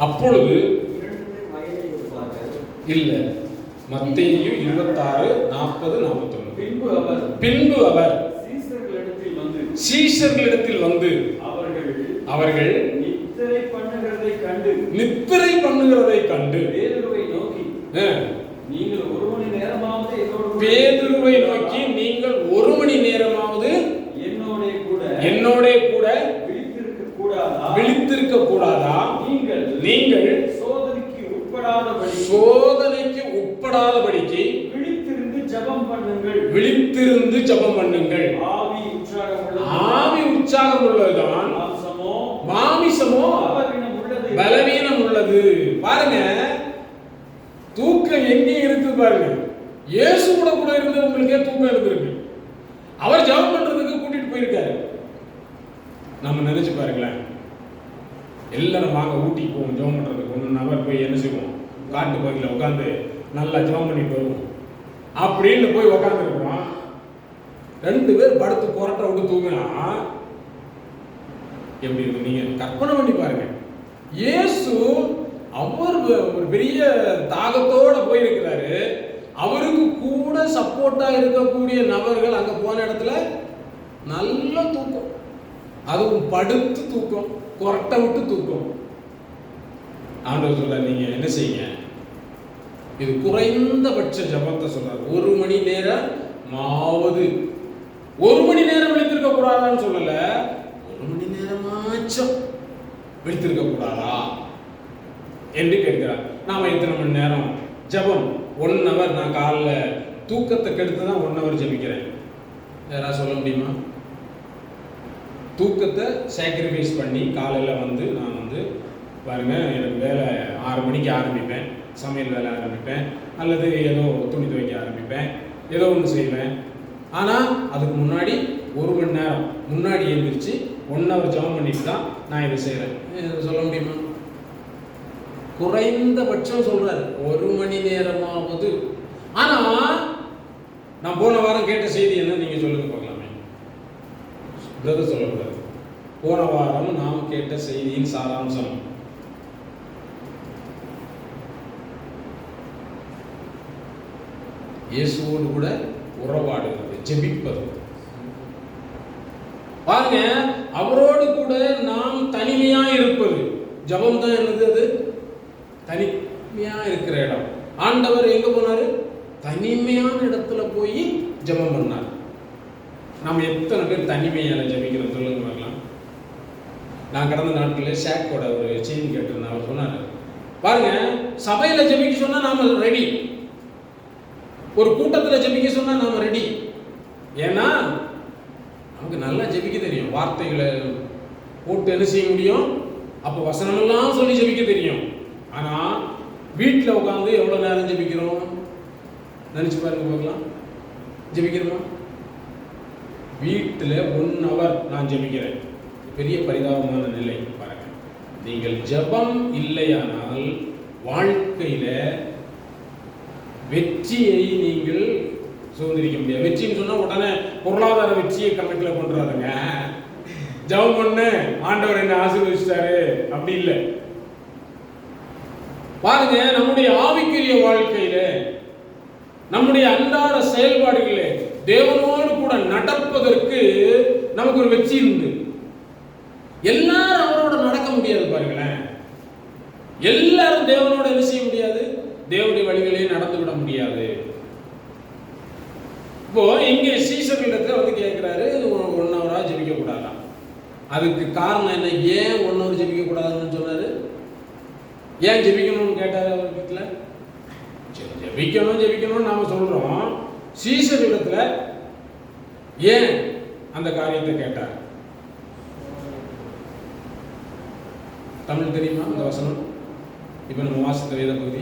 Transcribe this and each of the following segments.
அப்பொழுது இல்ல, மத்தேயு 26:40-41. பின்பு அவர் சீஷர்களிடத்தில் வந்து அவர்கள் நித்திரை பண்ணுகிறதை கண்டு பேதுருவை நோக்கி, நீங்கள் 1 மணி நேரமாவது என்னோட கூட விழித்திருக்க கூடாதா? நீங்கள் சோதனைக்கு உட்படாதபடிக்கு விழித்திருந்து ஜெபம் பண்ணுங்கள். ஆவி உற்சாகம் உள்ளதுதான், மாமிசமோ பலவீனம் உள்ளது. பாருங்க, தூக்கம் எங்கே இருக்கு பாருங்க. இயேசு கூட இருந்தவங்களுக்கே தூக்கம் இருந்திருக்கு. அவர் ஜெபம் பண்றதுக்கு கூட்டிட்டு போயிருக்காரு. நம்ம நினைச்சு பாருங்களேன், எல்லாரும் வாங்க ஊட்டிக்கு போவோம் ஜெபம் பண்றதுக்கு. 1 நபர் போய் என்ன செய்வோம், காட்டு பகுதியில் உட்காந்து நல்லா ஜெபம் பண்ணிட்டு வருவோம் அப்படின்னு போய் உட்காந்துருக்கிறோம். 2 பேர் படுத்து புரட்ட விட்டு தூங்கினா எப்படி இருக்கு? நீங்க கற்பனை பண்ணி பாருங்க. இயேசு அவர் ஒரு பெரிய தாகத்தோட போயிருக்கிறாரு. அவருக்கு கூட சப்போர்ட்டா இருக்கக்கூடிய நபர்கள் அங்க போன இடத்துல நல்ல தூக்கம், அதுவும் படுத்து தூக்கம், கொரட்டை விட்டு தூக்கம். ஆண்டவர் சொல்ல, நீங்க என்ன செய்யுங்க, இது குறைந்தபட்ச ஜபத்தை சொல்றாரு. 1 மணி நேரம் மாவது, 1 மணி நேரம் விழித்திருக்க கூடாதான்னு சொல்லல, 1 மணி நேரமாச்சும் விழித்திருக்க கூடாதா என்று கேட்கிறார். நாம எத்தனை மணி நேரம் ஜபம்? 1 hour. நான் காலைல தூக்கத்தை கெடுத்து தான் 1 hour ஜபிக்கிறேன். யாராவது சொல்ல முடியுமா? தூக்கத்தை சாக்ரிஃபைஸ் பண்ணி காலையில் நான் பாருங்க, எனக்கு வேலை 6 மணிக்கு ஆரம்பிப்பேன், சமையல் வேலை ஆரம்பிப்பேன், அல்லது ஏதோ துணி துவைக்க ஆரம்பிப்பேன், ஏதோ ஒன்று செய்வேன். ஆனால் அதுக்கு முன்னாடி 1 மணி நேரம் முன்னாடி எழுந்திரிச்சு 1 hour ஜபம் பண்ணிட்டு தான் நான் இதை செய்கிறேன். சொல்ல முடியுமா? குறைந்தபட்சம் சொல்றாரு 1 மணி நேரமாவது. ஆனா நான் போன வாரம் கேட்ட செய்தி என்ன, நீங்க சொல்லுங்க பார்க்கலாமே. பிரதர் சொல்லக்கூடாது. போன வாரம் நாம் கேட்ட செய்தியின் சாராம்சம் இயேசுவோடு கூட உறவாடுகிறது, ஜெபிப்பது. பாருங்க, அவரோடு கூட நாம் தனிமையா இருப்பது. ஜபம் தான் என்னது? அது தனிமையா இருக்கிற இடம். ஆண்டவர் எங்க போனாரு? தனிமையான இடத்துல போய் ஜெபம் பண்ணார். நாம் எத்தனை பேர் தனிமையால ஜெபிக்கிறோம் சொல்லுங்க பார்க்கலாம். நான் கடந்த நாட்களில் ஷேக்கோட ஒரு செய்தி கேட்டிருந்தேன். அவர் சொன்னார், பாருங்க, சபையில ஜெபிக்க சொன்னா நாம ரெடி, ஒரு கூட்டத்தில் ஜெபிக்க சொன்னா நாம ரெடி. ஏன்னா நமக்கு நல்லா ஜெபிக்க தெரியும், வார்த்தைகளை போட்டு என்ன செய்ய முடியும், அப்போ வசனமெல்லாம் சொல்லி ஜெபிக்க தெரியும். ஆனா வீட்டில் உட்காந்து எவ்வளவு நேரம் ஜெபிக்கிறோம் நினைச்சு பாருங்க பார்க்கலாம். ஜெபிக்கிறோமா? வீட்டில் 1 hour நான் ஜெபிக்கிறேன். பெரிய பரிதாபமான நிலை பாருங்க. நீங்கள் ஜெபம் இல்லையானால் வாழ்க்கையில வெற்றியை நீங்கள் சுதந்திரிக்க முடியாது. வெற்றின்னு சொன்னா உடனே பொருளாதார வெற்றியை கணக்கில் கொண்டுறாதுங்க. ஜெபம் பண்ணு, ஆண்டவர் என்ன ஆசீர்வதிச்சாரு அப்படி இல்லை. பாருங்க, நம்முடைய ஆவிக்குரிய வாழ்க்கையில, நம்முடைய அன்றாட செயல்பாடுகளே தேவனோடு கூட நடப்பதற்கு நமக்கு ஒரு வெற்றி உண்டு. எல்லாரும் அவரோட நடக்க முடியாது பாருங்களேன். எல்லாரும் தேவனோட என்ன செய்ய முடியாது, தேவனுடைய வழிகளே நடந்து விட முடியாது. இப்போ இங்க சீசர்களிடத்துல கேட்கிறாரு, 1 hour ஜெபிக்க கூடாதா? அதுக்கு காரணம் என்ன? ஏன் 1 hour ஜெபிக்க கூடாதுன்னு சொன்னாரு? ஏன் ஜெபிக்கணும்னு கேட்டாரு அவர் வீட்டில். சரி, ஜெபிக்கணும்னு நாம சொல்றோம். சீசர்களிடத்துல ஏன் அந்த காரியத்தை கேட்டார்? தமிழ் தெரியுமா அந்த வசனம்? இப்போ நம்ம வாசித்த வேத பகுதி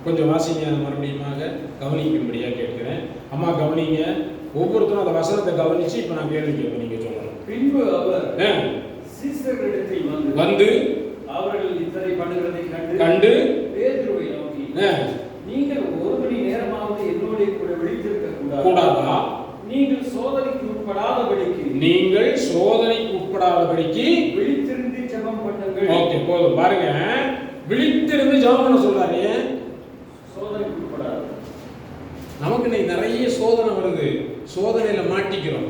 கொஞ்சம் வாசிங்க, மறுபடியுமாக கவனிக்கும்படியா கேட்கிறேன். அம்மா கவனிங்க, ஒவ்வொருத்தரும் அந்த வசனத்தை கவனிச்சு இப்போ நான் கேள்வி கேட்பேன், நீங்க சொல்லணும். பின்பு அவர் சீசர்களிடத்தில் வந்து அவர்கள் நித்திரை பண்ணுகிறதை கண்டு பேதுருவை நோக்கி, நீங்கள் 1 மணி நேரமாவது என்னோட கூட விழித்திருக்க கூடாதா? நீங்கள் சோதனைக்கு உட்படாதபடிக்கு விழித்திருந்து ஜெபம் பண்ணுங்கள். ஓகே, போதும் பாருங்க. விழித்திருந்து ஜெபம் பண்ண சொல்றாரு. சோதனைக்கு உட்படாது. நமக்கு இன்னைக்கு நிறைய சோதனை வருது, சோதனையில மாட்டிக்கிறோம்.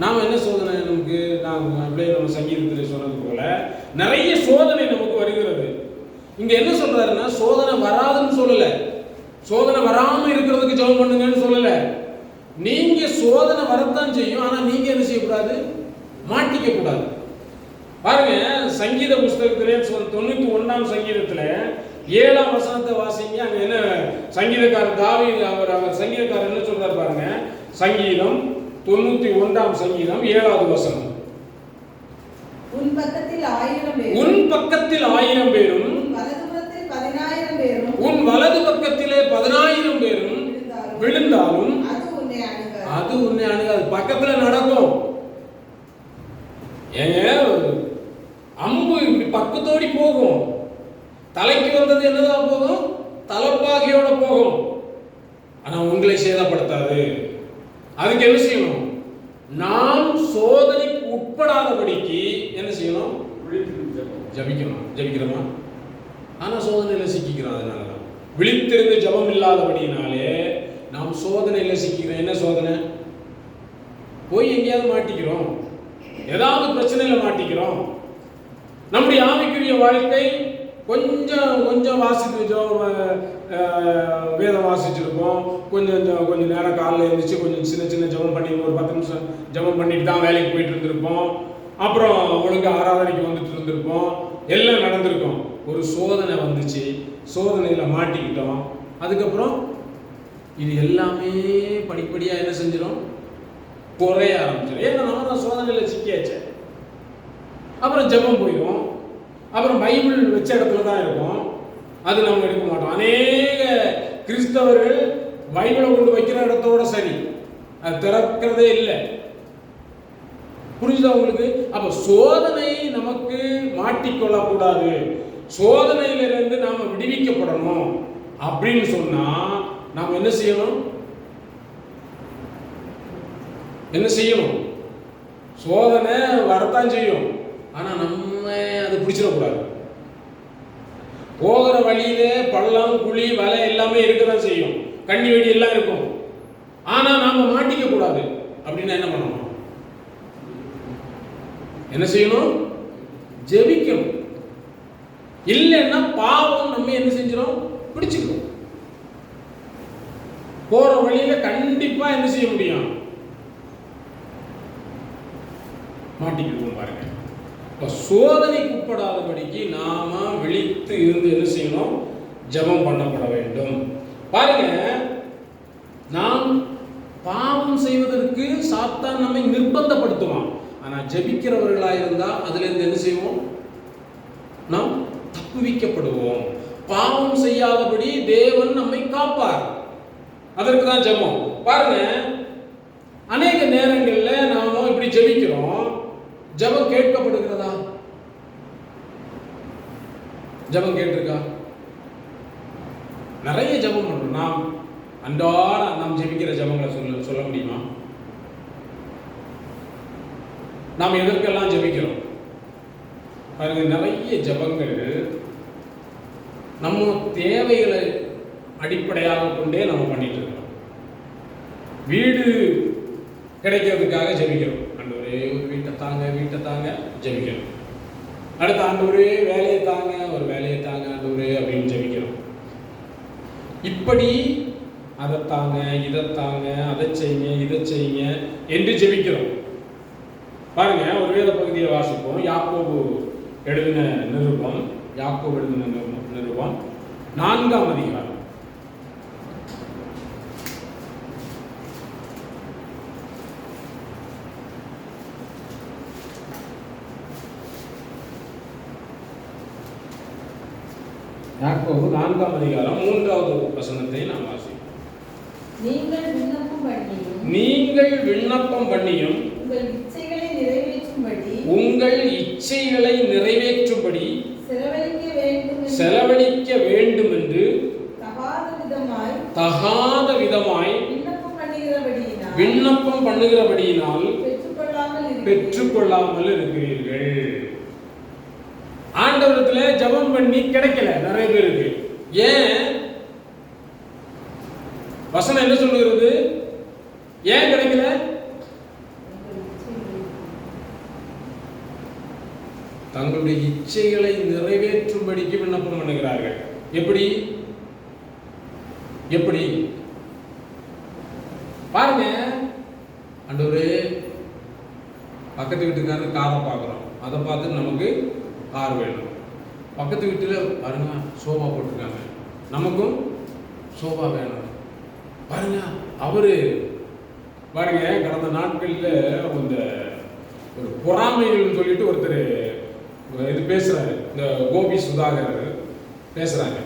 நாம என்ன சோதனை நமக்கு, அப்படியே நம்ம சங்கீதத்தில் சொன்னது போல நிறைய சோதனை நமக்கு வருகிறது. இங்க என்ன சொல்றாருன்னா, சோதனை வராதுன்னு சொல்லல, சோதனை வராம இருக்கிறதுக்கு ஜெபம் பண்ணுங்கன்னு சொல்லல. நீங்க சோதனை வரத்தான் செய்யும், ஆனா நீங்க என்ன செய்யக்கூடாது, மாட்டிக்க கூடாது. பாருங்க, சங்கீத புஸ்தகத்திலே 91ஆம் சங்கீதத்துல 7ஆம் வசனத்தை வாசிங்க. அங்க என்ன சங்கீதக்காரர் தாவீது அவர் சங்கீதக்காரர் என்ன சொல்றாரு பாருங்க. சங்கீதம் 91ஆம் சங்கீதம் 7வது வசனம். உன் பக்கத்தில் 1000 பேரும், உன் பக்கத்தில் 1000 பேரும், வலதுபுறத்தில் 10000 பேரும், உன் வலது பக்கத்திலே 10000 பேரும் விழுந்தாலும் அது உன்னை அணுகாது. பக்கத்துல நடக்கும். ஏங்க, அம்பு இப்படி பக்கத்தோடி போகும், தலைக்கு வந்தது என்னதான் போகும், தலைப்பாகையோட போகும், ஆனா உங்களை சேதப்படுத்தாது. அதுக்கு என்ன செய்யணும், நாம் சோதனைக்கு உட்படாதபடிக்கு என்ன செய்யணும், ஜபிக்கணும். ஜபிக்கிறோமா? ஆனா சோதனையில சிக்கிக்கிறோம். அதனாலதான் விழித்திருந்து ஜபம் இல்லாதபடினாலே நாம் சோதனையில சிக்கிக்கிறோம். என்ன சோதனை? போய் எங்கேயாவது மாட்டிக்கிறோம், ஏதாவது பிரச்சனையில மாட்டிக்கிறோம். நம்முடைய ஆவிக்குரிய வாழ்க்கை கொஞ்சம் கொஞ்சம் வேதம் வாசிச்சிருப்போம், கொஞ்சம் நேரம் காலையில் எழுந்திரிச்சு கொஞ்சம் சின்ன சின்ன ஜபம் பண்ணி ஒரு 10 நிமிஷம் ஜபம் பண்ணிட்டு தான் வேலைக்கு போயிட்டு இருந்திருப்போம். அப்புறம் ஒழுங்கு ஆராதனைக்கு வந்துட்டு இருந்திருப்போம், எல்லாம் நடந்திருக்கும். ஒரு சோதனை வந்துச்சு, சோதனையில் மாட்டிக்கிட்டோம். அதுக்கப்புறம் இது எல்லாமே படிப்படியாக என்ன செஞ்சிடும், குறைய ஆரம்பிச்சிடும். ஏன்னா நம்ம தான் சோதனையில் சிக்கியாச்சு. அப்புறம் ஜபம் போயிடும். அப்புறம் பைபிள் வச்ச இடத்துல தான் இருக்கும், அது நம்ம எடுக்க மாட்டோம். அநேக கிறிஸ்தவர்கள் பைபிளை கொண்டு வைக்கிற இடத்தோட சரி, அது திறக்கிறதே இல்லை. புரிஞ்சுதா உங்களுக்கு? அப்ப சோதனை நமக்கு மாட்டிக்கொள்ளக்கூடாது, சோதனையிலிருந்து நாம விடுவிக்கப்படணும் அப்படின்னு சொன்னா நாம் என்ன செய்யணும்? என்ன செய்யணும்? சோதனை வரத்தான் செய்யும், ஆனா நம்ம அது பிடிச்சிடக்கூடாது. போகிற வழியிலே பள்ளம் குழி வலை எல்லாமே இருக்கதான் செய்யும், கண்ணி வெடி எல்லாம் இருக்கும், ஆனா நாம மாட்டிக்க கூடாது. அப்படின்னா என்ன பண்ணணும்? என்ன செய்யணும்? ஜெபிக்கணும். இல்லைன்னா பாவம் நம்ம என்ன செஞ்சிடும், பிடிச்சுக்கணும். போற வழியில கண்டிப்பா என்ன செய்ய முடியும், மாட்டிக்கிடுவோம். பாருங்க, இப்ப சோதனைக்கு உட்படாதபடிக்கு நாம விழித்து இருந்து என்ன செய்யணும், ஜெபம் பண்ணப்பட வேண்டும். பாருங்க, நாம் பாவம் செய்வதற்கு சாத்தான் நம்மை நிர்பந்தப்படுத்துவான். ஆனா ஜெபிக்கிறவர்களா இருந்தா அதுல இருந்து என்ன செய்வோம், நாம் தப்புவிக்கப்படுவோம். பாவம் செய்யாதபடி தேவன் நம்மை காப்பார். அதற்கு தான் ஜெபம். பாருங்க, அநேக நேரங்கள்ல நாம இப்படி ஜெபிக்கிறோம், ஜெபம் கேட்கப்படுகிறதா? ஜெபம் கேட்டிருக்கா? நிறைய ஜெபம் பண்றோம். நாம் அன்றாட நாம் ஜெபிக்கிற ஜெபங்களை சொல்ல முடியுமா? நாம் எதற்கெல்லாம் ஜெபிக்கிறோம்? பாருங்க, நிறைய ஜெபங்கள் நம்ம தேவைகளை அடிப்படையாக கொண்டே நம்ம பண்ணிட்டு இருக்கோம். வீடு கிடைக்கிறதுக்காக ஜெபிக்கிறோம், ஆண்டவரே ஒரு வீட்டை தாங்க ஜெபிக்கிறோம். அடுத்த ஆண்டவரே வேலையை தாங்க, ஒரு வேலையை தாங்க ஆண்டவரே அப்படின்னு ஜெபிக்கிறோம். இப்படி அதை தாங்க, இதை தாங்க, அதை செய்யுங்க, இதை செய்யுங்க என்று ஜெபிக்கிறோம். பாருங்க, ஒரு வேத பகுதியை வாசிப்போம். யாக்கோபு எழுதின நிருபம் 4ஆம் அதிகாரம். யாக்கோபு 4ஆம் அதிகாரம் 3வது வசனத்தை நாம் வாசிப்போம். நீங்கள் விண்ணப்பம் பண்ணியும் உங்கள் இச்சைகளை நிறைவேற்றும்படி செலவழிக்க வேண்டும் என்று தகாத விதமாய் விண்ணப்பம் பண்ணுகிறபடியினால் பெற்றுக்கொள்ளாமல் இருக்கிறீர்கள். ஜெபம் பண்ணி கிடைக்கல நிறைய பேருக்கு. ஏன்? வசனம் என்ன சொல்லுகிறது? ஏன் கிடைக்கல? தங்களுடைய இச்சைகளை நிறைவேற்றும்படிக்கு விண்ணப்பம் பண்ணுகிறார்கள். எப்படி எப்படி பாருங்க, ஆண்டவரே பக்கத்து வீட்டுக்காரர் காரை பார்க்குறோம், அதை பார்த்து நமக்கு கார் வேணும். பக்கத்து வீட்டில் பாருங்க சோபா போட்டிருக்காங்க, நமக்கும் சோபா வேணும். பாருங்க அவரு பாருங்க கடந்த நாட்களில் இந்த ஒரு பொறாமைகள் சொல்லிட்டு ஒருத்தர் இது பேசுறாரு, இந்த கோபி சுதாகர் பேசுறாங்க.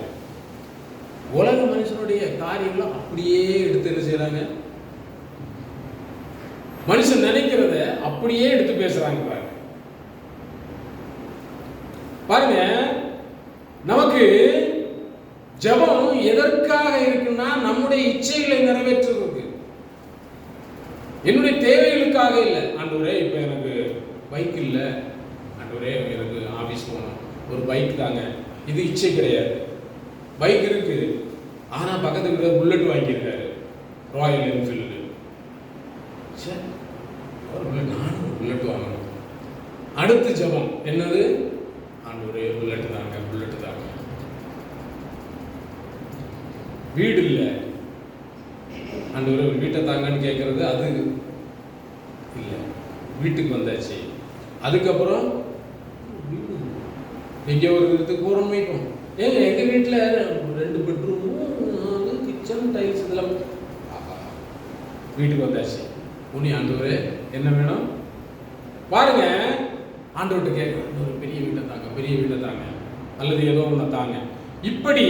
உலக மனுஷனுடைய காரியங்களை அப்படியே எடுத்து என்ன செய்யறாங்க, மனுஷன் நினைக்கிறத அப்படியே எடுத்து பேசுறாங்க. பாருங்க நமக்கு ஜெபம் எதற்காக இருக்குன்னா நம்முடைய இச்சைகளை நிறைவேற்றுவதற்கு, என்னுடைய தேவைகளுக்காக இல்லை. ஆண்டவரே இப்ப எனக்கு பைக் இல்லை, ஆண்டவரே எனக்கு ஆபீஸ் போகணும், ஒரு பைக் தாங்க. இது இச்சை கிடையாது. பைக் இருக்கு, ஆனா பக்கத்து வீட்டில் புல்லட் வாங்கியிருக்காரு, ராயல் என்ஃபீல்டு. நானும் புல்லட் வாங்கணும். அடுத்த ஜெபம் என்னது? ஆண்டவரே புல்லட் தாங்க, புல்லட் தாங்க. வீடு இல்லை, ஆண்டவரே ஒரு வீட்டை தாங்கன்னு கேட்கறது அது இல்லை. வீட்டுக்கு வந்தாச்சு, அதுக்கப்புறம் எங்கே ஒரு இடத்துக்கு போகிறோம் வைப்போம். ஏங்க எங்கள் வீட்டில் 2 பெட்ரூமும் கிச்சன் டைல்ஸ் இதெல்லாம். வீட்டுக்கு வந்தாச்சு, உனி ஆண்டவரே என்ன வேணும் பாருங்க. ஆண்டவர்கிட்ட கேட்குறோம், ஒரு பெரிய வீட்டை தாங்க, பெரிய வீட்டை தாங்க, அல்லது ஏதோ ஒன்று தாங்க. இப்படி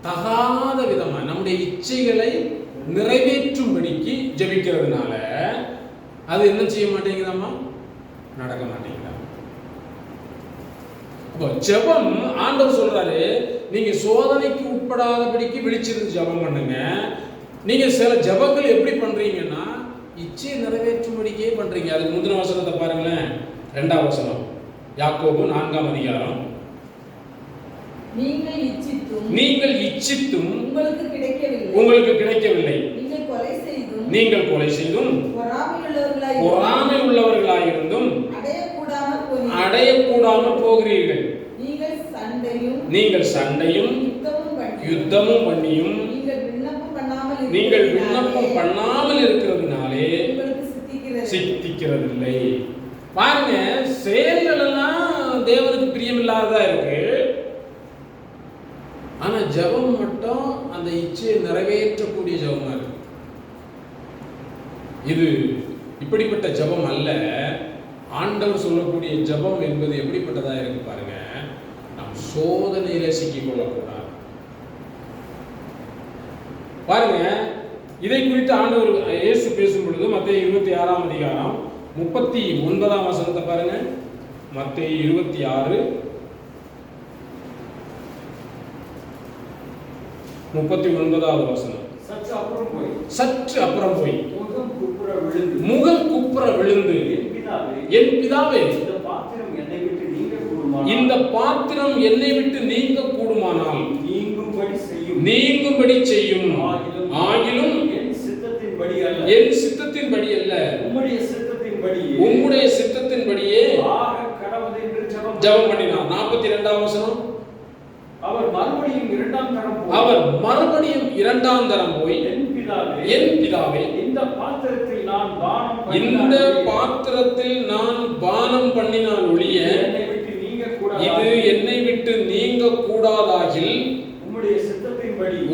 தகாத விதமாக நம்முடைய இச்சைகளை நிறைவேற்றும்படிக்கு ஜெபிக்கிறதுனால அது என்ன செய்ய மாட்டேங்குதாமா, நடக்க மாட்டேங்குதா. அப்போ ஜெபம் ஆண்டவர் சொல்றாரு, நீங்க சோதனைக்கு உட்படாதபடிக்கு விழிச்சிருந்து ஜெபம் பண்ணுங்க. நீங்க சில ஜெபங்கள் எப்படி பண்றீங்கன்னா இச்சையை நிறைவேற்றும்படிக்கே பண்றீங்க. அதுக்கு முந்தின வசனத்தை பாருங்களேன், 2ஆம் வசனம், யாக்கோபு 4ஆம் அதிகாரம். நீங்கள் இச்சித்தும் உங்களுக்கு கிடைக்கவில்லை, நீங்கள் கொலை செய்தும் பொறாமை உள்ளவர்களாயிருந்தும் அடையக்கூடாமல் போகிறீர்கள். நீங்கள் சண்டையும் யுத்தமும் பண்ணியும் நீங்கள் விண்ணப்பம் பண்ணாமல் இருக்கிறதுனாலே சித்திக்கிறதில்லை. பாருங்க, செயல்கள் எல்லாம் தேவனுக்கு பிரியமில்லாததா இருக்கு, ஆனா ஜெபம் மட்டும் அந்த இச்சையை நிறைவேற்றக்கூடிய ஜெபமா இருக்கு. இது இப்படிப்பட்ட ஜெபம் அல்ல. ஆண்டவர் சொல்லக்கூடிய ஜெபம் என்பது எப்படிப்பட்டதா இருக்கு பாருங்க. நாம் சோதனையில சிக்கிக் கொள்ளக்கூடாது. பாருங்க, இதை குறித்து ஆண்டவர் இயேசு பேசும் பொழுது மத்தேயு 26ஆம் அதிகாரம் 39ஆம் வசனத்தை பாருங்க. மத்தேயு 26 39வது வசனம். சற்று அப்புறம் போய் முகம் குப்புற விழுந்து என் பிதாவே இந்த பாத்திரம் என்னை விட்டு நீங்க கூடுமானால் நீங்கும்படி செய்யும், ஆகிலும் என் சித்தத்தின்படி அல்ல உம்முடைய சித்தத்தின்படியே ஜெபம் பண்ணினார். 42ஆம் வசனம். அவர் மறுபடியும் இரண்டாம் தரம் போய் என் பிதாவே இந்த பாத்திரத்தில் நான் பானம் பண்ணினால் ஒழிய இது என்னை விட்டு நீங்க கூடாதாகில்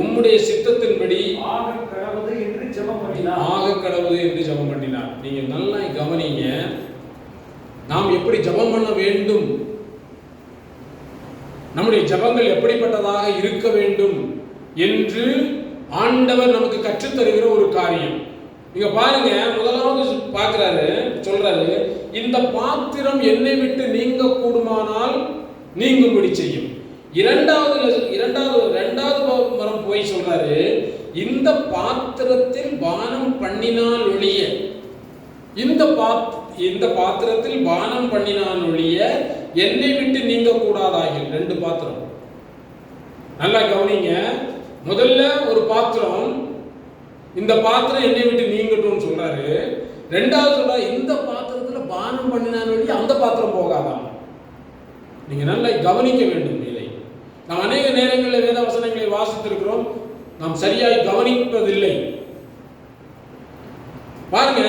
உம்முடைய சித்தத்தின்படி ஆக கடவுது என்று ஜெபம் பண்ணினார். நீங்க நல்லா கவனிங்க, நாம் எப்படி ஜெபம் பண்ண வேண்டும், நம்முடைய ஜெபங்கள் எப்படிப்பட்டதாக இருக்க வேண்டும் என்று ஆண்டவர் நமக்கு கற்றுத் தருகிற ஒரு காரியம். இங்க பாருங்க, முதலாவது பார்க்கிறாரு, சொல்றாரு, இந்த பாத்திரம் என்னை விட்டு நீங்க கூடுமானால் நீங்கும்படி செய்யும். இரண்டாவது மரம் போய் சொல்றாரு, இந்த பாத்திரத்தில் பானம் பண்ணினால் ஒழிய இந்த பாத்திரத்தில் பானம் பண்ணினால் ஒழிய என்னை விட்டு நீங்க கூடாதாகில். 2 பாத்திரம். நல்லா கவனிங்க. முதல்ல ஒரு பாத்திரம், இந்த பாத்திரம் என்னை விட்டு நீங்கட்டும் சொல்றாரு. ரெண்டாவது சொல்றாரு, இந்த பாத்திரத்துல பானம் பண்ணினான் வழி அந்த பாத்திரம் போகாதான். நீங்க நல்லா கவனிக்க வேண்டும் இதை. நாம் அநேக நேரங்களில் வேத வசனங்களை வாசித்திருக்கிறோம், நாம் சரியாய் கவனிப்பதில்லை. பாருங்க,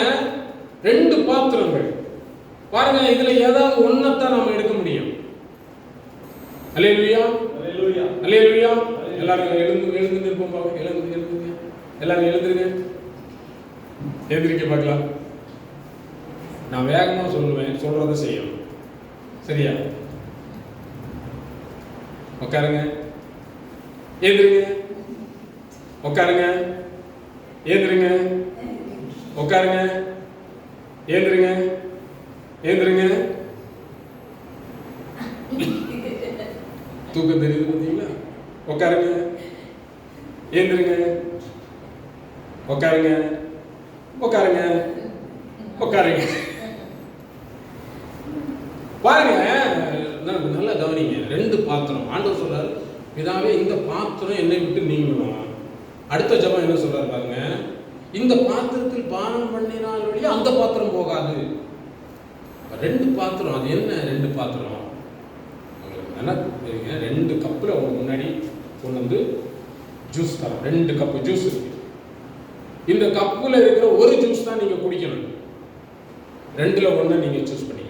2 பாத்திரங்கள். பாருங்க, இதுல ஏதாவது ஒன்னத்தான் நாம எடுக்க முடியும். அல்லேலூயா, அல்லேலூயா, அல்லேலூயா. எல்லாரும் எழுந்து நிற்போம். பாருங்க, எழுந்துங்க. எல்லாரும் எழுந்துருங்க. எழுந்திருக்க பார்க்கலாம். நான் வேகமா சொல்லுவேன், சொல்றதை செய்யணும். சரியா? உட்காருங்க. எழுந்திருங்க. உட்காருங்க. எழுந்திருங்க. உட்காருங்க. எழுந்திருங்க. எழுந்திருங்க. தூக்கம் தெரியுது பார்த்தீங்களா? உட்காருங்க. எழுந்திருங்க. உட்காருங்க. உட்காருங்க. உட்காருங்க. பாருங்க, நல்லா கவனிங்க. 2 பாத்திரம். ஆண்டவர் சொல்றாரு, பிதாவே இந்த பாத்திரம் என்னை விட்டு நீங்கணும். அடுத்த ஜெபம் என்ன சொல்றாரு பாருங்க, இந்த பாத்திரத்தில் பானம் பண்ணினால் வழியா அந்த பாத்திரம் போகாது. 2 பாத்திரம். அது என்ன 2 பாத்திரம்? நல்லா தெரியுங்க. 2 கப்பில் அவங்க முன்னாடி கொண்டு வந்து ஜூஸ் தரோம். 2 கப்பு ஜூஸ் இருக்கு. இந்த கப்பில் இருக்கிற ஒரு ஜூஸ் தான் நீங்க குடிக்கணும். 2ல 1 நீங்க சூஸ் பண்ணிக்கணும்.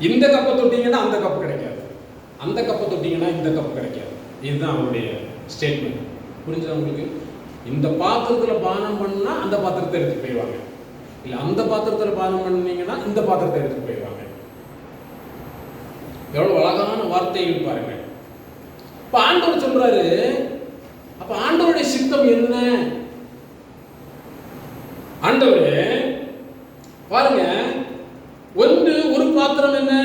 இந்த கப்பை தொட்டீங்கன்னா அந்த கப் கிடைக்காது, அந்த கப்பை தொட்டீங்கன்னா இந்த கப் கிடைக்காது. இதுதான் அவருடைய ஸ்டேட்மெண்ட். புரிஞ்சதா உங்களுக்கு? இந்த பாத்திரத்தில் பானம் பண்ணா அந்த பாத்திரத்தை எடுத்து போயிடுவாங்க, இல்லை அந்த பாத்திரத்தில் பானம் பண்ணீங்கன்னா இந்த பாத்திரத்தை எடுத்து போயிடுவாங்க. எவ்வளவு அழகான வார்த்தைகள் பாருங்க. இப்ப ஆண்டவர் சொல்றாரு, அப்ப ஆண்டவருடைய சித்தம் என்ன? ஆண்டவரே பாருங்க, ஒரு பாத்திரம் என்ன?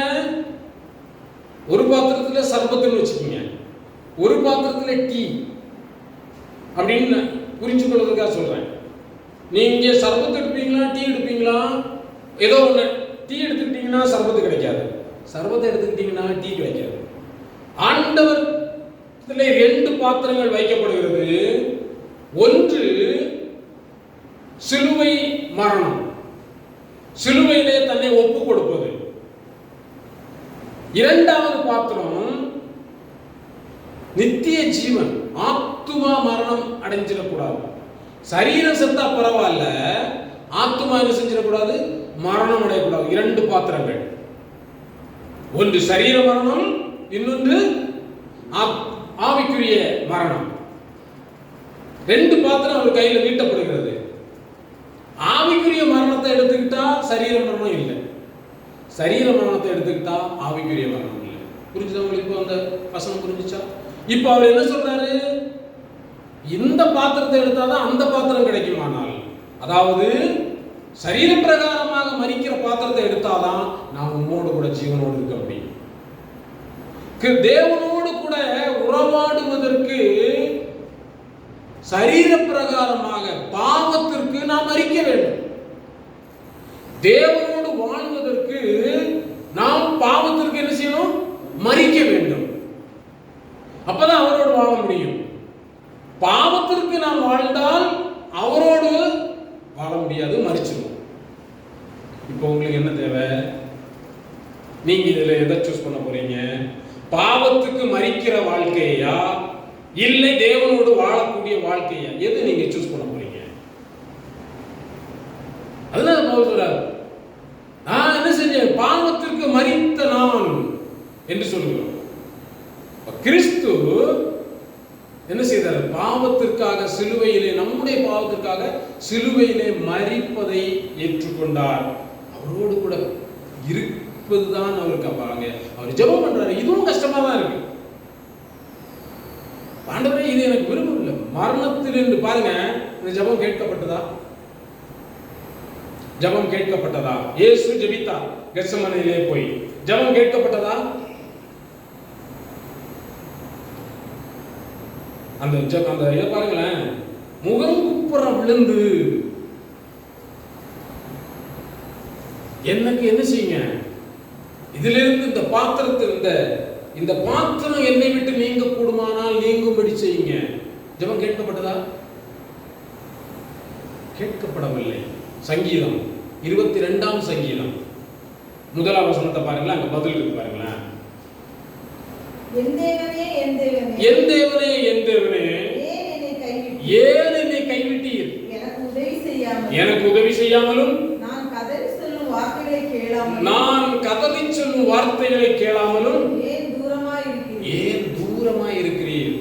ஒரு பாத்திரத்துல சர்பத்துன்னு வச்சுக்கோங்க, ஒரு பாத்திரத்துல டீ அப்படின்னு புரிஞ்சு கொள்வதற்காக சொல்றேன். நீங்க சர்பத்து எடுப்பீங்களா, டீ எடுப்பீங்களா? ஏதோ ஒன்று. டீ எடுத்துக்கிட்டீங்கன்னா சர்பத்து கிடைக்காது, சர்பத்தை எடுத்துக்கிட்டீங்கன்னா டீ கிடைக்காது. ஆண்டவர் 2 பாத்திரங்கள் வைக்கப்படுகிறது. ஒன்று சிலுவை மரணம், சிலுவையிலே தன்னை ஒப்பு கொடுப்பது. இரண்டாவது பாத்திரம் நித்திய ஜீவன், ஆத்துமா மரணம் அடைஞ்சிடக்கூடாது. சரீரம் செத்தா பரவாயில்ல, ஆத்துமா என்ன செஞ்சிடக்கூடாது, மரணம் அடையக்கூடாது. 2 பாத்திரங்கள். ஒன்று சரீர மரணம், இன்னொன்று ஆவிக்குரிய மரணம். 2 பாத்திரம் அவர் கையில வீட்டப்படுகிறது. ஆவிக்குரிய மரணத்தை எடுத்துக்கிட்டா சரீர மரணம் இல்லை, சரீர மரணத்தை எடுத்துக்கிட்டா ஆவிக்குரிய மரணம் இல்லை. புரிஞ்சுதா உங்களுக்கு? இப்போ அந்த வசனம் புரிஞ்சுச்சா? இப்போ அவர் என்ன சொல்றாரு, இந்த பாத்திரத்தை எடுத்தாதான் அந்த பாத்திரம் கிடைக்குமானால், அதாவது சரீர பிரகாரமாக மரிக்கிற பாத்திரத்தை எடுத்தாதான் நாம் உம்மோடு கூட ஜீவனோடு இருக்க முடியும். தேவனோடு கூட உறவாடுவதற்கு சரீர பிரகாரமாக பாவத்திற்கு நாம் மரிக்க வேண்டும். தேவனோடு வாழ்வதற்கு நாம் பாவத்திற்கு என்ன செய்யணும், மரிக்க வேண்டும். அப்பதான் அவரோடு வாழ முடியும். பாவத்திற்கு நாம் வாழ்ந்தால் அவரோடு வாழ முடியாது, மரிச்சிடும். இப்போ உங்களுக்கு என்ன தேவை? நீங்க இதுல எதை சூஸ் பண்ண போறீங்க? பாவத்துக்கு மரிக்கிற வாழ்க்கையா, இல்லை தேவனோடு வாழக்கூடிய வாழ்க்கையா? எது நீங்க சூஸ் பண்ண போறீங்க? அதுதான் பவுல் சொல்றார், நான் என்ன செஞ்சேன், பாவத்திற்கு மரித்த நான் என்று சொல்லுகிறோம். கிறிஸ்து என்ன செய்தார்? பாவத்திற்காக சிலுவையிலே, நம்முடைய பாவத்திற்காக சிலுவையிலே மரிப்பதை ஏற்றுக்கொண்டார். அவரோடு கூட இருப்பதுதான் அவருக்கு. பாருங்க, அவர் ஜெபம் பண்றாரு. இதுவும் கஷ்டமா தான் இருக்கு. ஆண்டவரே, இது எனக்கு விருப்பம் இல்லை, மரணத்தில் என்று. பாருங்க, இந்த ஜெபம் கேட்கப்பட்டதா? ஜெபம் கேட்கப்பட்டதா? இயேசு ஜெபித்தார் கெத்செமனேயிலே போய். ஜெபம் கேட்கப்பட்டதா? அந்த இதை பாருங்களேன், முகம் குப்புற விழுந்து எனக்கு என்ன செய்யுங்க, இதிலிருந்து இந்த பாத்திரத்தில் இந்த பாத்திரம் என்னை விட்டு நீங்க கூடுமானால் நீங்கும்படி செய்யுங்க. ஜெபம் கேட்கப்பட்டதா? கேட்கப்படவில்லை. சங்கீதம் 22ஆம் சங்கீதம் 1ஆம் வசனத்தை பாருங்களேன், அங்க பதில் இருக்கு பாருங்களேன். என் தேவனே, என் தேவனே, என் தேவனே, என் தேவனே, ஏன் என்னை கைவிட்டீர்? எனக்கு உதவி செய்யாமலும் நான் கதறி சொல்லும் வார்த்தைகளை கேளாமலும் ஏன் தூரமாய் இருக்கிறீர்?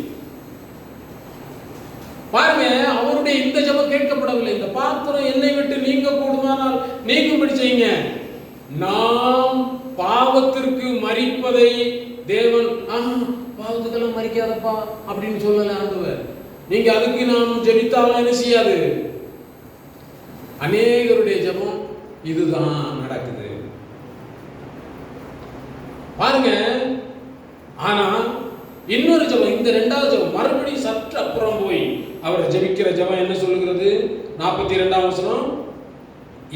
பாருங்க, அவருடைய இந்த ஜெபம் கேட்கப்படவில்லை. இந்த பாத்திரம் என்னை விட்டு நீங்க கூடுமானால் நீங்கும்படி செய்யுங்க. நாம் பாவத்திற்கு மரிப்பதை தேவன் பாவத்துக்கெல்லாம் மரிக்காதப்பா அப்படின்னு சொல்லல ஆண்டவர். நீங்க அதுக்கு நாம் ஜெபித்தாலும் என்ன செய்யாது. அநேகருடைய ஜெபம் இதுதான் நடக்குது பாருங்க. ஆனா இன்னொரு ஜெபம், இந்த 2வது ஜெபம் மறுபடியும் சற்று அப்புறம் போய் அவர் ஜெபிக்கிற ஜெபம் என்ன சொல்லுகிறது? 42ஆம் வசனம்,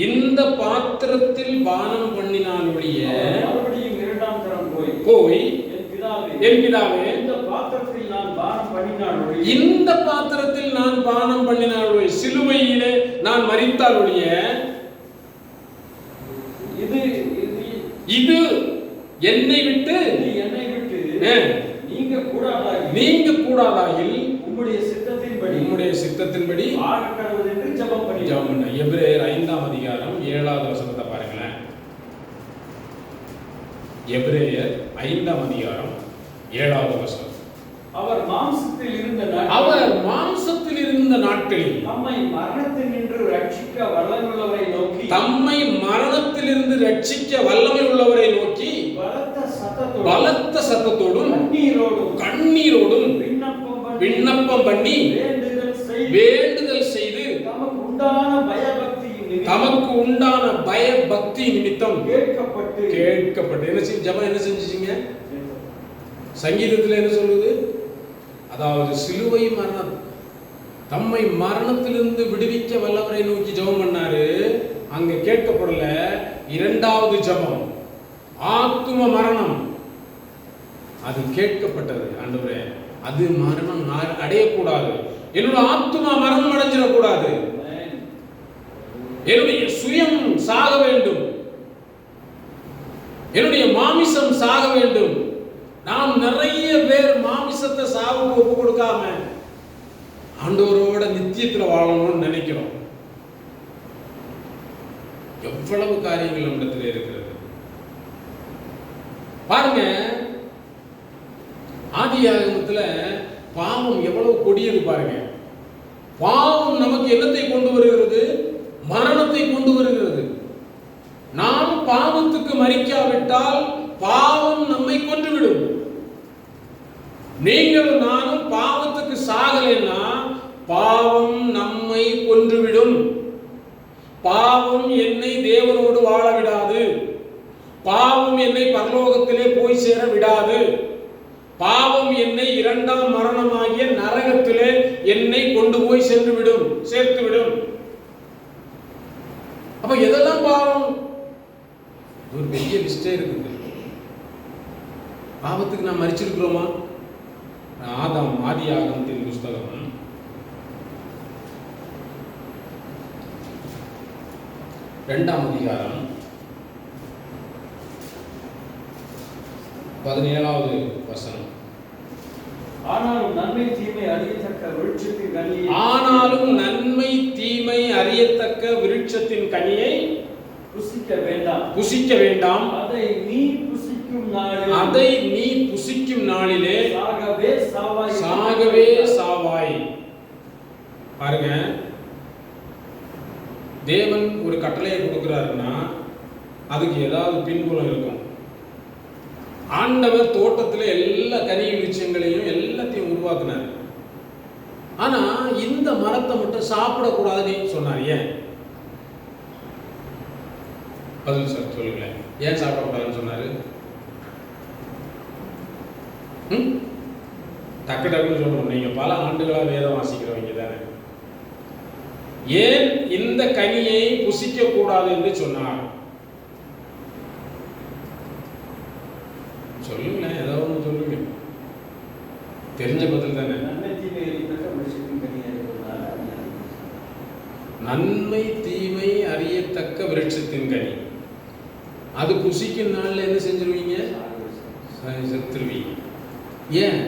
இந்த பாத்திரத்தில் பானம் பண்ணினால் ஒழிய மறுபடியும் 2ஆம் தரம் போய் என் பிதாவே இந்த பாத்திரத்தில் நான் பானம் பண்ணினால் ஒழிய சிலுவையிலே நான் மரித்தால் ஒழிய இது என்னை விட்டு நீங்க கூடாதாயில் உம்முடைய சித்தத்தின்படி ஆகக்கடவது என்று ஜெபம் பண்ணி எபிரேயர் 5ஆம் அதிகாரம் 7வது வசனத்தை பாருங்களேன். எபிரேயர் 5ஆம் அதிகாரம் 7வது வசனம். அவர் மாம்சத்தில் இருந்த நாட்களில் தம்மை மரணத்திலிருந்து ரட்சிக்க வல்லமை உள்ளவரை நோக்கி பலத்த சத்தத்தோடும் கண்ணீரோடும் விண்ணப்பம் பண்ணி வேண்டுதல் செய்து தமக்கு உண்டான பயபக்தி நிமித்தம் கேட்கப்பட்டு என்ன ஜெபம் என்ன செஞ்சிட்டீங்க? சங்கீதத்தில் என்ன சொல்லுது? அதாவது சிலுவை மரணம், தம்மை மரணத்திலிருந்து விடுவிக்க வல்லவரை நோக்கி ஜெபம் பண்ணாரு. அங்க கேட்கப்படல. 2வது ஜெபம் ஆத்தும மரணம், அது கேட்கப்பட்டது. ஆண்டவரே, அது மரணம் அடையக்கூடாது, என்னோட ஆத்துமா மரணம் அடைஞ்சிடக்கூடாது, என்னுடைய சுயம் சாக வேண்டும், என்னுடைய மாமிசம் சாக வேண்டும். நாம் நிறைய பேர் மாமிசத்தை சாவுக்கு ஒப்பு கொடுக்காம ஆண்டவரோட நித்தியத்தில் வாழணும்னு நினைக்கிறோம். எவ்வளவு காரியங்கள் நம்மிடத்தில் இருக்கிறது பாருங்க. ஆதியாகமத்துல பாவம் எவ்வளவு கொடியது பாருங்க. பாவம் நமக்கு என்னத்தை கொண்டு வருகிறது? மரணத்தை கொண்டு வருகிறது. நாம் பாவத்துக்கு மரிக்காவிட்டால் பாவம் நம்மை கொன்றுவிடும். நீங்கள் நானும் பாவத்துக்கு சாகலைன்னா பாவம் நம்மை கொன்றுவிடும். பாவம் என்னை தேவனோடு வாழ விடாது. பாவம் என்னை பரலோகத்திலே போய் சேர விடாது. பாவம் என்னை 2ஆம் மரணமாகிய நரகத்திலே என்னை கொண்டு போய் சேர்த்து விடும். அப்ப எதெல்லாம் பாவம்? ஒரு பெரிய லிஸ்டே இருக்குது. பாவத்துக்கு நாம் மரிச்சிருக்கிறோமா? ஆதியாகமத்தின் புஸ்தகம் 2ஆம் அதிகாரம் 17வது வசனம். ஆனாலும் நன்மை தீமை அறியத்தக்க விருட்சத்தின் கனியை புசிக்க வேண்டாம். அதை நீ புசிக்கும் நாளிலே சாகவே சாவாய். பாருங்க, தேவன் ஒரு கட்டளையை கொடுக்கிறாருன்னா அதுக்கு ஏதாவது பின்புலம் இருக்கும். ஆண்டவர் தோட்டத்தில் எல்லா கனி விருட்சங்களையும் எல்லாத்தையும் உருவாக்குனார். ஆனா இந்த மரத்தை மட்டும் சாப்பிடக்கூடாதுன்னு சொன்னார். ஏன்? பதில் சார் சொல்லுங்களேன். ஏன் சாப்பிடக்கூடாதுன்னு சொன்னாரு? டக்கு டக்குன்னு சொல்லணும். நீங்க பல ஆண்டுகளா வேதம் வாசிக்கிறவங்க தானே. ஏன் இந்த கனியை புசிக்க கூடாது என்று சொன்னார்? சொல்லுங்களேன், ஏதாவது ஒன்று சொல்லுங்க. தெரிஞ்ச பதில் தானே. நன்மை தீமை அறியத்தக்க விருட்சத்தின் கனியை இருப்பதனால நன்மை தீமை அறியத்தக்க விருட்சத்தின் கனி. அது புசிக்கும் நாள்ல என்ன செஞ்சிருவீங்க? செத்துருவீங்க. ஏன்?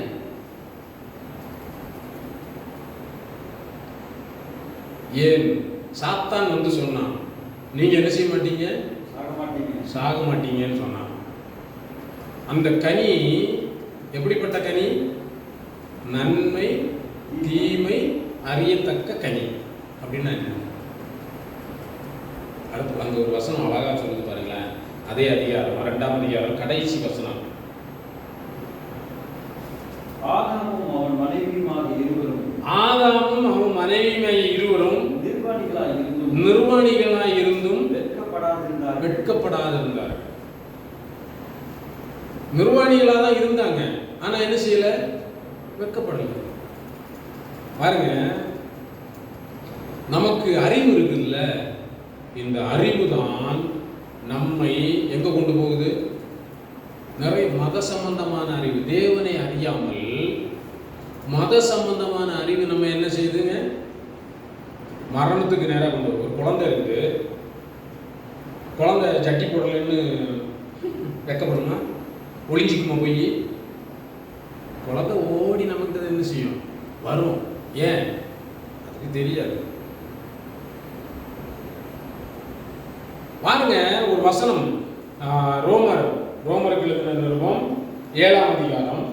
ஏன்? சாத்தான் வந்து சொன்னான், நீங்க என்ன செய்ய மாட்டீங்க? சாக மாட்டீங்கன்னு சொன்னான். அந்த கனி எப்படிப்பட்ட கனி? நன்மை தீமை அறியத்தக்க கனி. அப்படின்னா என்ன? அடுத்து அங்க ஒரு வசனம் அழகா சொல்லுது பாருங்களேன். அதே அதிகாரம் 2ஆம் அதிகாரம் கடைசி வசனம். ஆதாமும் அவன் மனைவியுமாகிய இருவரும் நிர்வாணிகளாய் இருந்தும் வெட்கப்படாதிருந்தார். நிர்வாணிகளாக தான் இருந்தாங்க, ஆனா என்ன செய்யல? வெட்கப்படல. பாருங்க, நமக்கு அறிவு இருக்குல்ல, இந்த அறிவு தான் நம்மை எங்க கொண்டு போகுது? நிறைய மத சம்பந்தமான அறிவு. தேவனை அறியாமல் மத சம்பந்தமான அறிவு நம்ம என்ன செய்யுதுங்க? மரணத்துக்கு நேராக கொண்டு போகுது. ஒரு குழந்தை இருக்குது, குழந்தை ஜட்டி போடலன்னு வெட்கப்படுமா? ஒளிஞ்சிக்குமா போய்? குழந்தை ஓடி நமக்கு என்ன செய்யும்? வரும். ஏன்? அதுக்கு தெரியாது. பாருங்க, ஒரு வசனம் ரோமருக்கு எழுதின நிருபம் 7ஆம் அதிகாரம்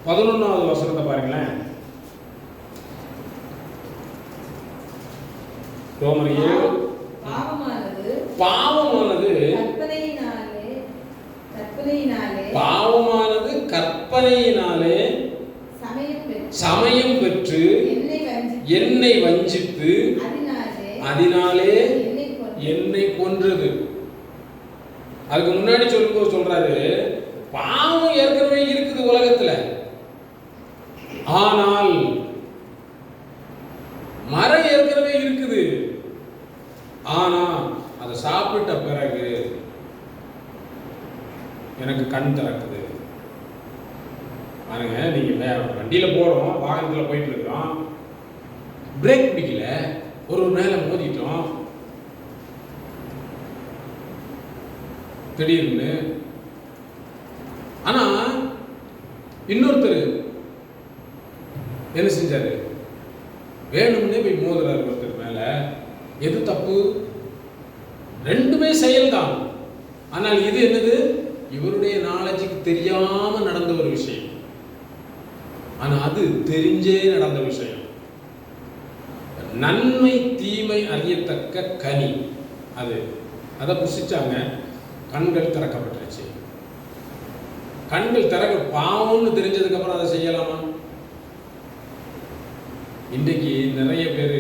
11வது வசனத்தை பாருங்களேன். ரோமர் 7. பாவமானது கற்பனையினாலே சமயம் பெற்று என்னை வஞ்சித்து அதனாலே என்னை கொன்றது. அதுக்கு முன்னாடி சொல்லும்போது சொல்றாரு, பாவம் ஏற்கனவே இருக்குது உலகத்துல, ஆனால் மரம் ஏற்கனவே இருக்குது. ஆனா அதை சாப்பிட்ட பிறகு எனக்கு கண் திறக்குது. பாருங்க, நீங்க வண்டியில போறோம், வாகனத்துல போயிட்டு இருக்கிறோம், பிரேக் பிடிக்கல, ஒரு மேல மோதிட்டோம் திடீர்னு. ஆனா இன்னொருத்தர் என்ன செஞ்சாரு? வேணும்னே போய் மோதுறாரு ஒருத்தர் மேல. எது தப்பு? ரெண்டுமே செயல்தான். ஆனால் இது என்னது? இவருடைய நாலேஜுக்கு தெரியாம நடந்த ஒரு விஷயம். ஆனா அது தெரிஞ்சே நடந்த விஷயம். நன்மை தீமை அறியத்தக்க கனி. அதை புசிச்சாங்க, கண்கள் திறக்கப்பட்டுருச்சு. கண்கள் திறக்க, பாவம்னு தெரிஞ்சதுக்கு அப்புறம் அதை செய்யலாமா? இன்றைக்கு நிறைய பேர்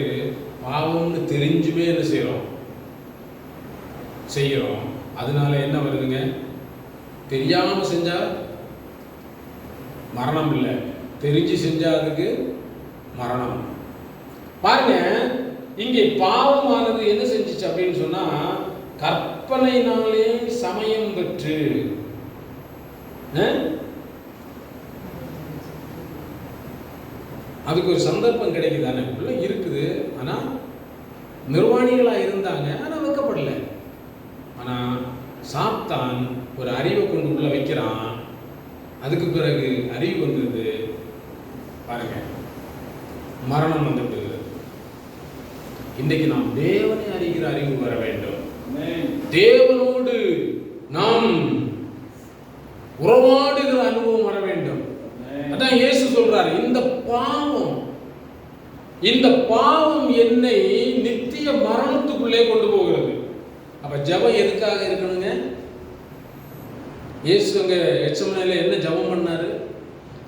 பாவம்னு தெரிஞ்சுமே என்ன செய்யறோம். அதனால என்ன வருதுங்க? தெரியாம செஞ்சா மரணம் இல்லை, தெரிஞ்சு செஞ்சா அதுக்கு மரணம். பாருங்க, இங்கே பாவமானது என்ன செஞ்சிச்சு அப்படின்னு சொன்னா, கற்பனையினாலே சமயம் பெற்று. அதுக்கு ஒரு சந்தர்ப்பம் கிடைக்குதானே? உள்ள இருக்குது. ஆனா நிர்வாணிகளா இருந்தாங்க, ஆனா வைக்கப்படல. ஆனா சாத்தான் ஒரு அறிவை கொண்டு உள்ள வைக்கிறான். அதுக்கு பிறகு அறிவு வந்தது, பாருங்க, மரணம் வந்துட்டு. இன்றைக்கு நாம் தேவனை அறிகிற அறிவு வர வேண்டும். தேவனோடு நாம் உறவாடுகிற அனுபவம் வர வேண்டும். அதான் இயேசு சொல்றாரு, இந்த பாவம் என்னை நித்திய மரணத்துக்குள்ளே கொண்டு போகிறது. அப்ப ஜெபம் எதுக்காக இருக்கணுங்க? இயேசு அங்க எச்சமனையில என்ன ஜெபம் பண்ணாரு?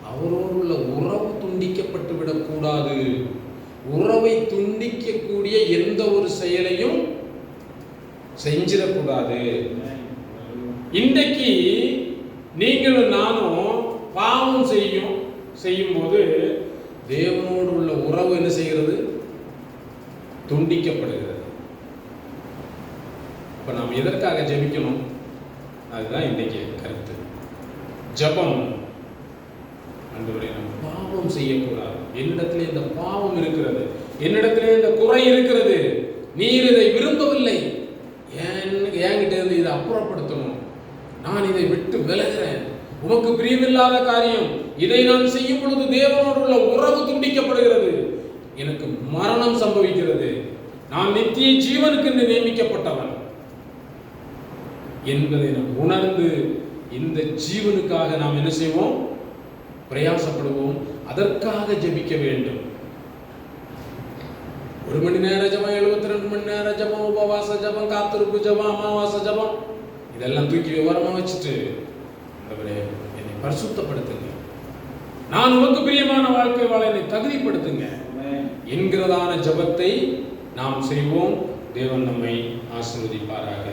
அவரோடு உள்ள உறவு துண்டிக்கப்பட்டு விடக்கூடாது. உறவை துண்டிக்கக்கூடிய எந்த ஒரு செயலையும் செஞ்சிடக்கூடாது. இன்றைக்கு நீங்களும் நானும் பாவம் செய்யும் போது தேவனோடு உள்ள உறவு என்ன செய்கிறது? துண்டிக்கப்படுகிறது. அப்ப நாம் எதற்காக ஜெபிக்கணும்? அதுதான் இன்றைக்கு கருத்து. ஜெபம். ஆண்டவரே, நான் பாவம் செய்யக்கூடாது, என்னிடத்திலே இந்த பாவம் இருக்கிறது, என்னிடத்திலே இந்த குறை இருக்கிறது, நீர் இதை விரும்பவில்லை, என்கிட்ட இருந்து இதை அப்புறப்படுத்தணும், நான் இதை விட்டு விலகிறேன், உமக்கு பிரியமில்லாத காரியம், இதை நான் செய்யும் பொழுது தேவனோடு உள்ள உறவு துண்டிக்கப்படுகிறது, எனக்கு மரணம் சம்பவிக்கிறது, நான் நித்திய ஜீவனுக்கு நியமிக்கப்பட்டவன் என்பதை நாம் உணர்ந்து இந்த ஜீவனுக்காக நாம் என்ன செய்வோம்? பிரயாசப்படுவோம். அதற்காக ஜெபிக்க வேண்டும். 1 மணி நேர ஜெபம், 72 மணி நேர ஜெபம், உபவாச ஜெபம், காத்திருப்பு ஜெபம், அமாவாசை ஜெபம், இதெல்லாம் தூக்கி விவரமா வச்சுட்டு, ஆண்டவரே என்னை பரிசுத்தப்படுத்துங்க, நான் உமக்கு பிரியமான வாழ்க்கை வாழ என்னை தகுதிப்படுத்துங்க என்கிறதான ஜெபத்தை நாம் செய்வோம். தேவன் நம்மை ஆசீர்வதிப்பாராக.